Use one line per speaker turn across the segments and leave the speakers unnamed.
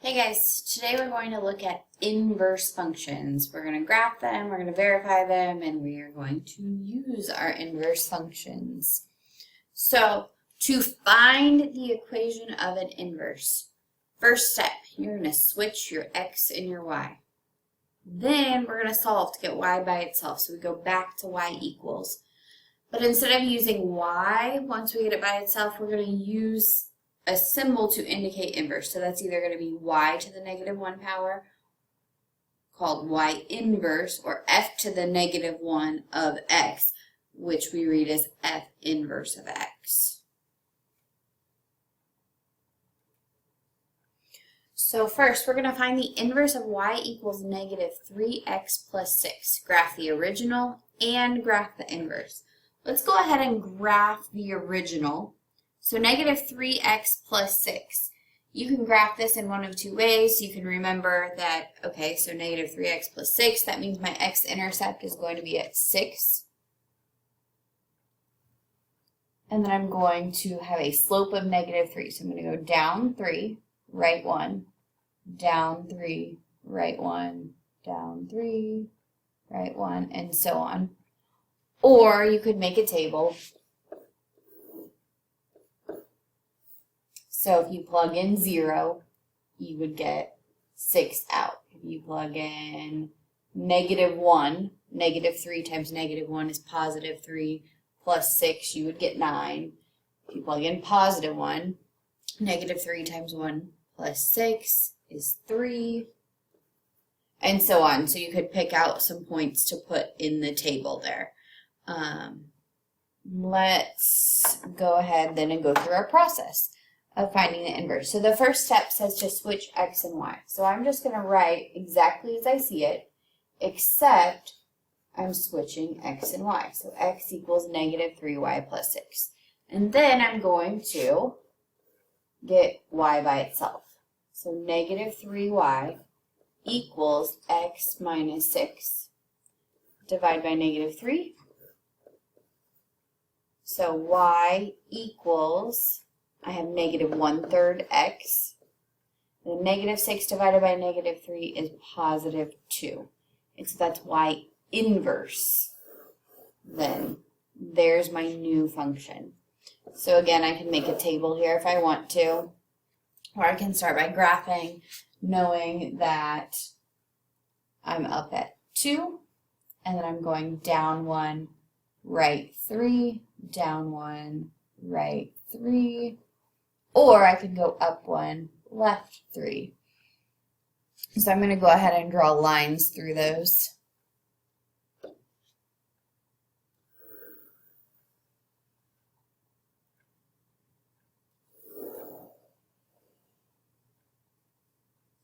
Hey guys, today we're going to look at inverse functions. We're going to graph them, we're going to verify them, and we are going to use our inverse functions. So, to find the equation of an inverse, first step, you're going to switch your x and your y. Then we're going to solve to get y by itself. So we go back to y equals. But instead of using y, once we get it by itself, we're going to use a symbol to indicate inverse. So that's either going to be y to the negative 1 power, called y inverse, or f to the negative 1 of x, which we read as f inverse of x. So first, we're going to find the inverse of y equals negative 3x plus 6. Graph the original and graph the inverse. Let's go ahead and graph the original. So negative 3x plus 6. You can graph this in one of two ways. You can remember that, okay, so negative 3x plus 6, that means my x-intercept is going to be at 6. And then I'm going to have a slope of negative 3. So I'm going to go down 3, right 1, down 3, right 1, down 3, right 1, and so on. Or you could make a table. So if you plug in 0, you would get 6 out. If you plug in negative 1, negative 3 times negative 1 is positive 3, plus 6, you would get 9. If you plug in positive 1, negative 3 times 1 plus 6 is 3, and so on. So you could pick out some points to put in the table there. Let's go ahead then and go through our process of finding the inverse. So the first step says to switch x and y. So I'm just going to write exactly as I see it, except I'm switching x and y. So x equals negative 3y plus 6. And then I'm going to get y by itself. So negative 3y equals x minus 6. Divide by negative 3. So y equals, I have negative 1/3 x. The negative 6 divided by negative 3 is positive 2. And so that's y inverse. Then there's my new function. So again, I can make a table here if I want to. Or I can start by graphing, knowing that I'm up at 2. And then I'm going down 1, right 3, down 1, right 3. Or I could go up 1, left 3. So I'm going to go ahead and draw lines through those.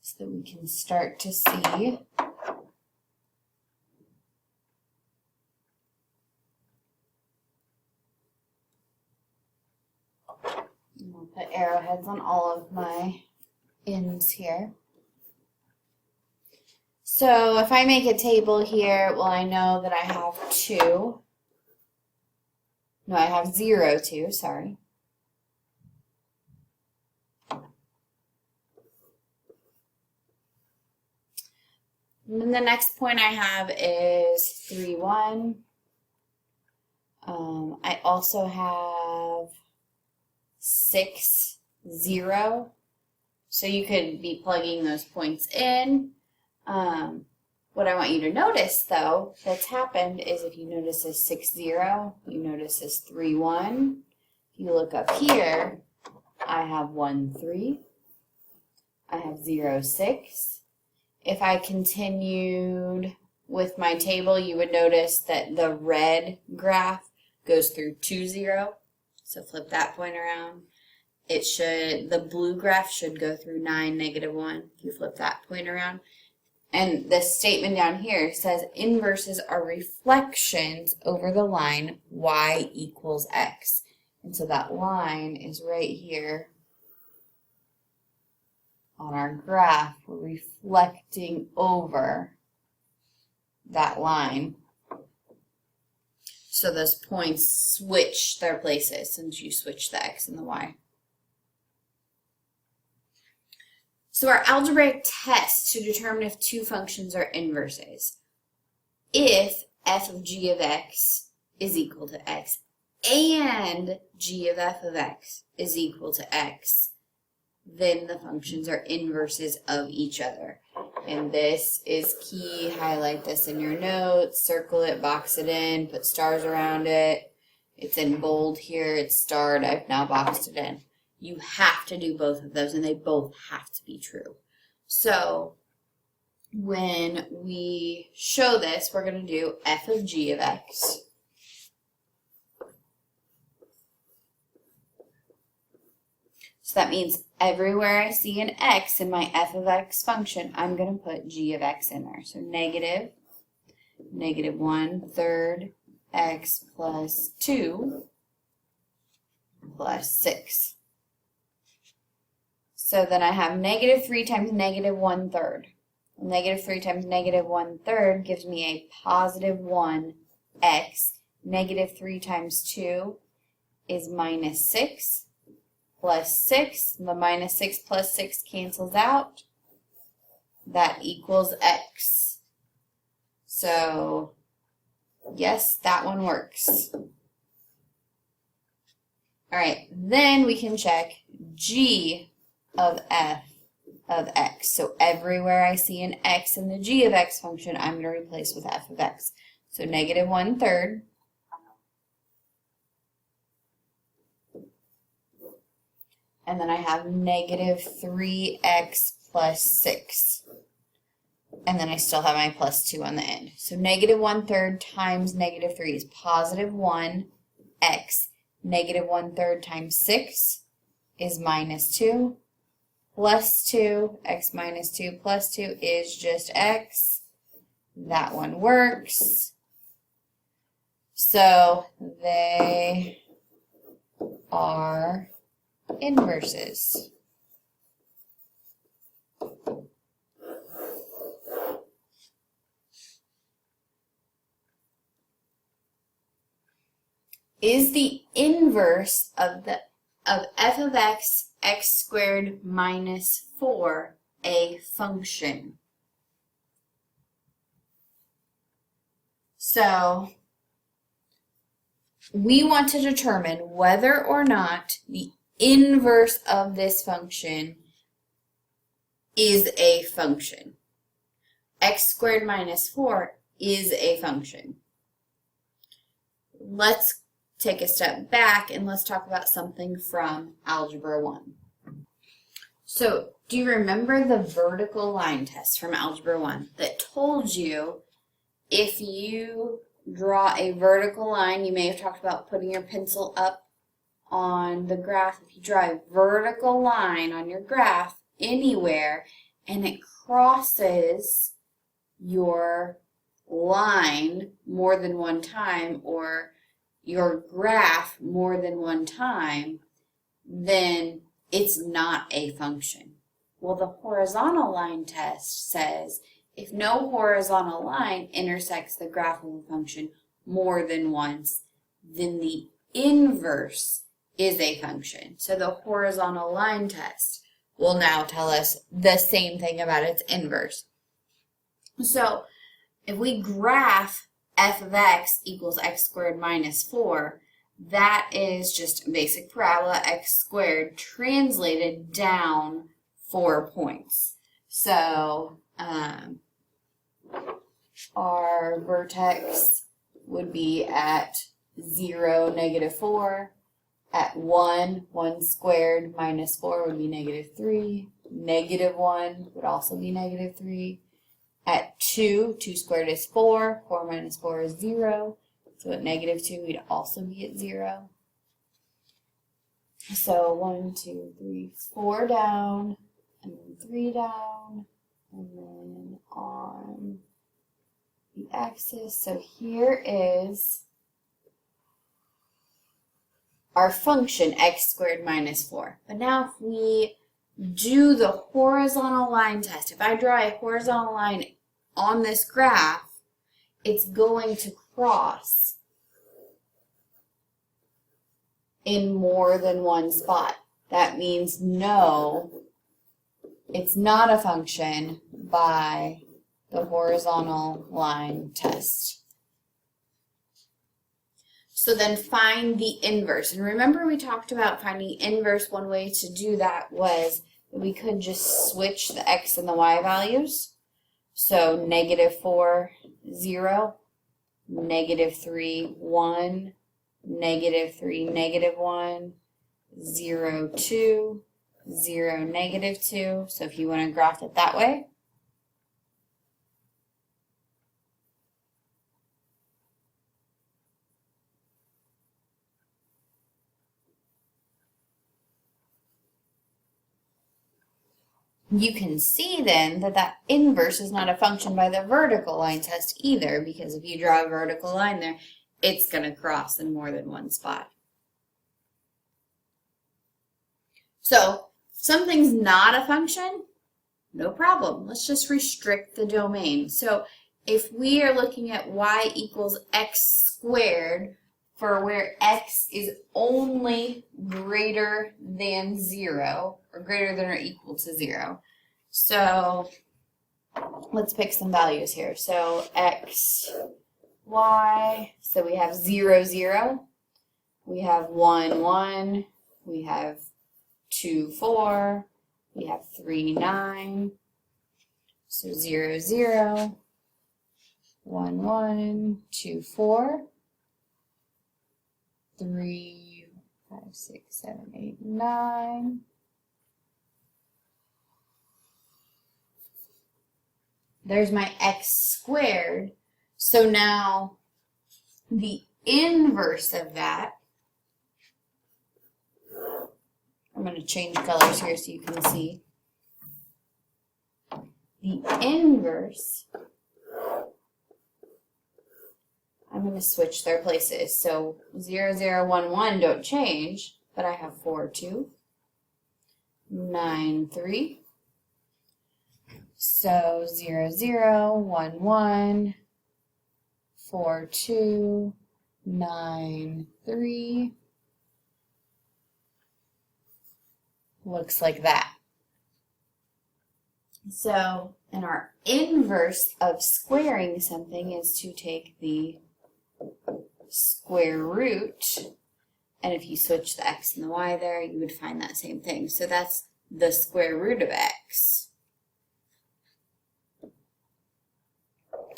So that we can start to see . I'll put arrowheads on all of my ends here. So if I make a table here, well, I know that I have 2. No, I have 0, 2, sorry. And then the next point I have is 3, 1. I also have 6, 0. So you could be plugging those points in. What I want you to notice, though, that's happened is if you notice this 6, 0, you notice this 3, 1. If you look up here, I have 1, 3. I have 0, 6. If I continued with my table, you would notice that the red graph goes through 2, 0. So flip that point around. The blue graph should go through 9, negative 1. If you flip that point around. And the statement down here says inverses are reflections over the line y equals x. And so that line is right here on our graph. We're reflecting over that line. So those points switch their places since you switch the x and the y. So our algebraic test to determine if two functions are inverses. If f of g of x is equal to x and g of f of x is equal to x, then the functions are inverses of each other. And this is key. Highlight this in your notes, circle it, box it in, put stars around it. It's in bold here, it's starred, I've now boxed it in. You have to do both of those, and they both have to be true. So when we show this, we're going to do f of g of x. So that means everywhere I see an x in my f of x function, I'm going to put g of x in there. So negative 1/3 x plus 2 plus 6. So then I have negative 3 times negative 1/3. Negative 3 times negative 1/3 gives me a positive 1x. Negative 3 times 2 is minus 6 plus 6. The minus 6 plus 6 cancels out. That equals x. So, yes, that one works. All right, then we can check g of f of x. So everywhere I see an x in the g of x function, I'm going to replace with f of x. So negative 1/3 and then I have negative 3x plus 6. And then I still have my plus 2 on the end. So negative 1/3 times negative 3 is positive 1x. Negative 1/3 times 6 is minus 2. Plus 2, x minus 2 plus 2 is just x. That one works. So they are inverses. Is the inverse of f of x, x squared minus 4, a function? So we want to determine whether or not the inverse of this function is a function. X squared minus 4 is a function. Let's take a step back and let's talk about something from Algebra 1. So, do you remember the vertical line test from Algebra 1 that told you if you draw a vertical line, you may have talked about putting your pencil up on the graph. If you draw a vertical line on your graph anywhere and it crosses your line more than one time or your graph more than one time, then it's not a function. Well, the horizontal line test says if no horizontal line intersects the graph of a function more than once, then the inverse is a function. So the horizontal line test will now tell us the same thing about its inverse. So if we graph f of x equals x squared minus 4, that is just a basic parabola x squared translated down 4 points. So our vertex would be at 0, negative 4. At 1, 1 squared minus 4 would be negative 3. Negative 1 would also be negative 3. At 2, 2 squared is 4. 4 minus 4 is 0. So at negative 2, we'd also be at 0. So 1, 2, 3, 4 down, and then 3 down, and then on the axis. So here is our function x squared minus 4. But now if we do the horizontal line test, if I draw a horizontal line on this graph, it's going to cross in more than one spot. That means no it's not a function by the horizontal line test. So then find the inverse. And remember we talked about finding inverse. One way to do that was that we could just switch the x and the y values. So -4, 0, -3, 1, -3, -1, 0, 2, 0, -2. So if you want to graph it that way. You can see then that that inverse is not a function by the vertical line test either, because if you draw a vertical line there, it's going to cross in more than one spot. So, something's not a function, no problem. Let's just restrict the domain. So, if we are looking at y equals x squared for where x is only greater than 0, or greater than or equal to 0. So let's pick some values here. So x, y, so we have 0, 0, we have 1, 1, we have 2, 4, we have 3, 9, so 0, 0, 1, 1, 2, 4, 3, 5, 6, 7, 8, 9. There's my x squared. So now the inverse of that, I'm going to change colors here so you can see. The inverse, I'm going to switch their places. So 0, 0, 1, 1 don't change, but I have 4, 2, 9, 3. So 0, 0, 1, 1, 4, 2, 9, 3. Looks like that. So, and our inverse of squaring something is to take the square root, and if you switch the x and the y there, you would find that same thing. So that's the square root of x.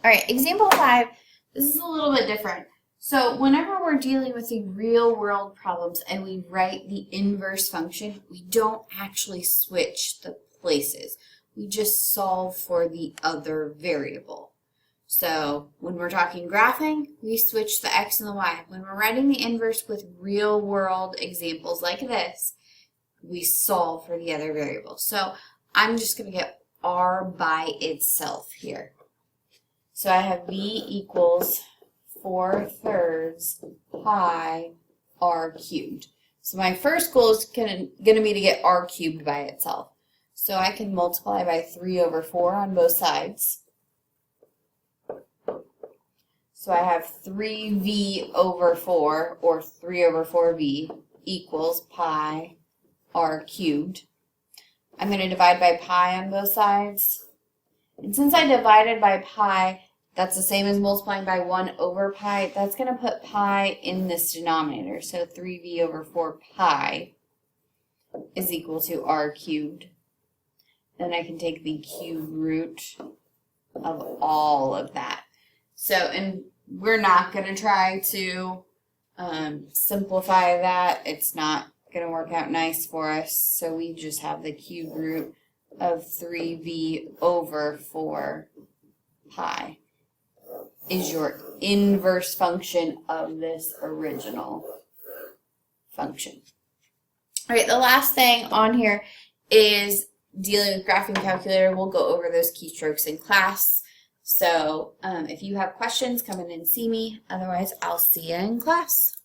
All right, example 5, this is a little bit different. So whenever we're dealing with the real world problems and we write the inverse function, we don't actually switch the places. We just solve for the other variable. So when we're talking graphing, we switch the x and the y. When we're writing the inverse with real world examples like this, we solve for the other variable. So I'm just going to get r by itself here. So I have v equals 4/3 pi r cubed. So my first goal is going to be to get r cubed by itself. So I can multiply by 3/4 on both sides. So I have 3v/4, or 3/4v, equals pi r cubed. I'm going to divide by pi on both sides. And since I divided by pi, that's the same as multiplying by 1/pi. That's going to put pi in this denominator. So 3v/4 pi is equal to r cubed. Then I can take the cube root of all of that. So, and we're not going to try to simplify that. It's not going to work out nice for us. So we just have the cube root of 3v/4 pi is your inverse function of this original function. All right, the last thing on here is dealing with graphing calculator. We'll go over those keystrokes in class. So if you have questions, come in and see me. Otherwise, I'll see you in class.